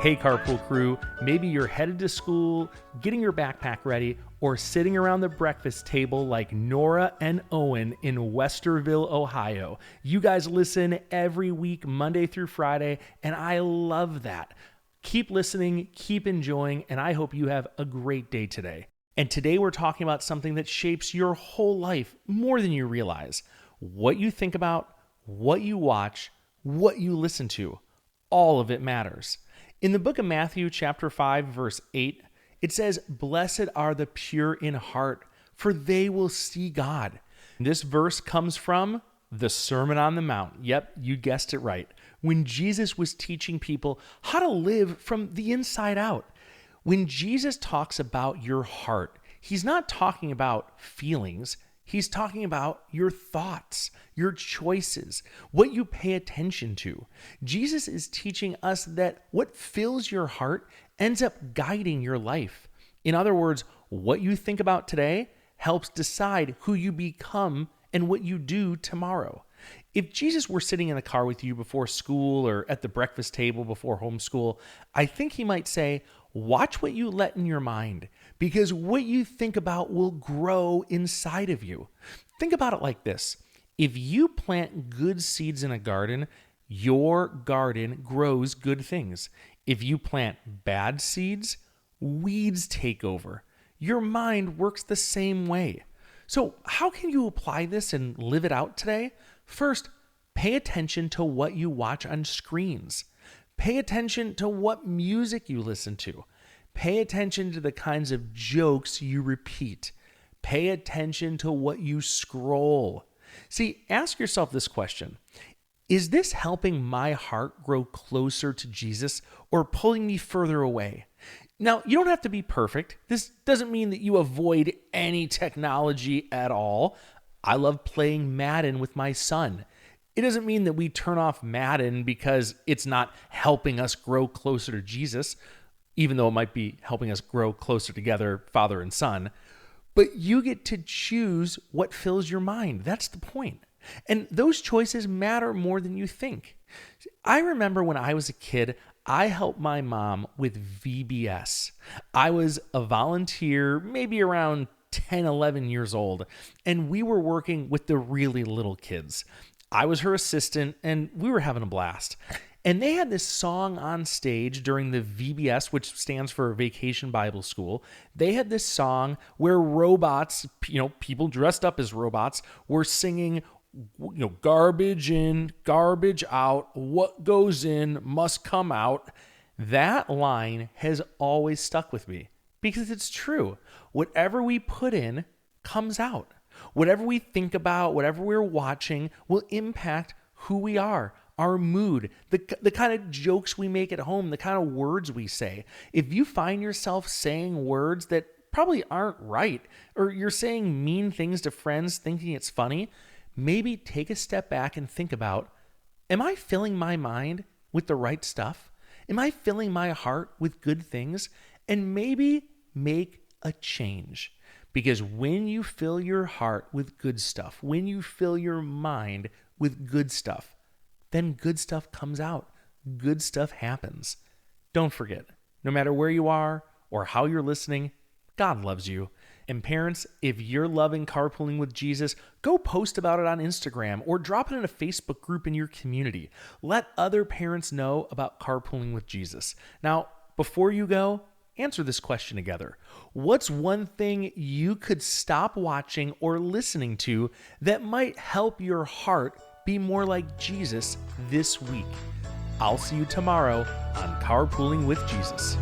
Hey, Carpool Crew, maybe you're headed to school, getting your backpack ready, or sitting around the breakfast table like Nora and Owen in Westerville, Ohio. You guys listen every week, Monday through Friday, and I love that. Keep listening, keep enjoying, and I hope you have a great day today. And today we're talking about something that shapes your whole life more than you realize. What you think about, what you watch, what you listen to, all of it matters. In the book of Matthew, chapter 5, verse 8, it says, "Blessed are the pure in heart, for they will see God." This verse comes from the Sermon on the Mount. Yep, you guessed it right. When Jesus was teaching people how to live from the inside out. When Jesus talks about your heart, he's not talking about feelings. He's talking about your thoughts, your choices, what you pay attention to. Jesus is teaching us that what fills your heart ends up guiding your life. In other words, what you think about today helps decide who you become and what you do tomorrow. If Jesus were sitting in the car with you before school or at the breakfast table before homeschool, I think he might say, watch what you let in your mind, because what you think about will grow inside of you. Think about it like this. If you plant good seeds in a garden, your garden grows good things. If you plant bad seeds, weeds take over. Your mind works the same way. So how can you apply this and live it out today? First, pay attention to what you watch on screens. Pay attention to what music you listen to. Pay attention to the kinds of jokes you repeat. Pay attention to what you scroll. See, ask yourself this question. Is this helping my heart grow closer to Jesus or pulling me further away? Now, you don't have to be perfect. This doesn't mean that you avoid any technology at all. I love playing Madden with my son. It doesn't mean that we turn off Madden because it's not helping us grow closer to Jesus, even though it might be helping us grow closer together, father and son. But you get to choose what fills your mind. That's the point. And those choices matter more than you think. I remember when I was a kid, I helped my mom with VBS. I was a volunteer, maybe around 10, 11 years old, and we were working with the really little kids. I was her assistant, and we were having a blast. And they had this song on stage during the VBS, which stands for Vacation Bible School. They had this song where robots, people dressed up as robots, were singing, garbage in, garbage out, what goes in must come out. That line has always stuck with me because it's true. Whatever we put in comes out. Whatever we think about, whatever we're watching will impact who we are, our mood, the kind of jokes we make at home, the kind of words we say. If you find yourself saying words that probably aren't right, or you're saying mean things to friends thinking it's funny, maybe take a step back and think about, am I filling my mind with the right stuff? Am I filling my heart with good things? And maybe make a change. Because when you fill your heart with good stuff, when you fill your mind with good stuff, then good stuff comes out. Good stuff happens. Don't forget, no matter where you are or how you're listening, God loves you. And parents, if you're loving carpooling with Jesus, go post about it on Instagram or drop it in a Facebook group in your community. Let other parents know about carpooling with Jesus. Now, before you go, answer this question together. What's one thing you could stop watching or listening to that might help your heart be more like Jesus this week? I'll see you tomorrow on Carpooling with Jesus.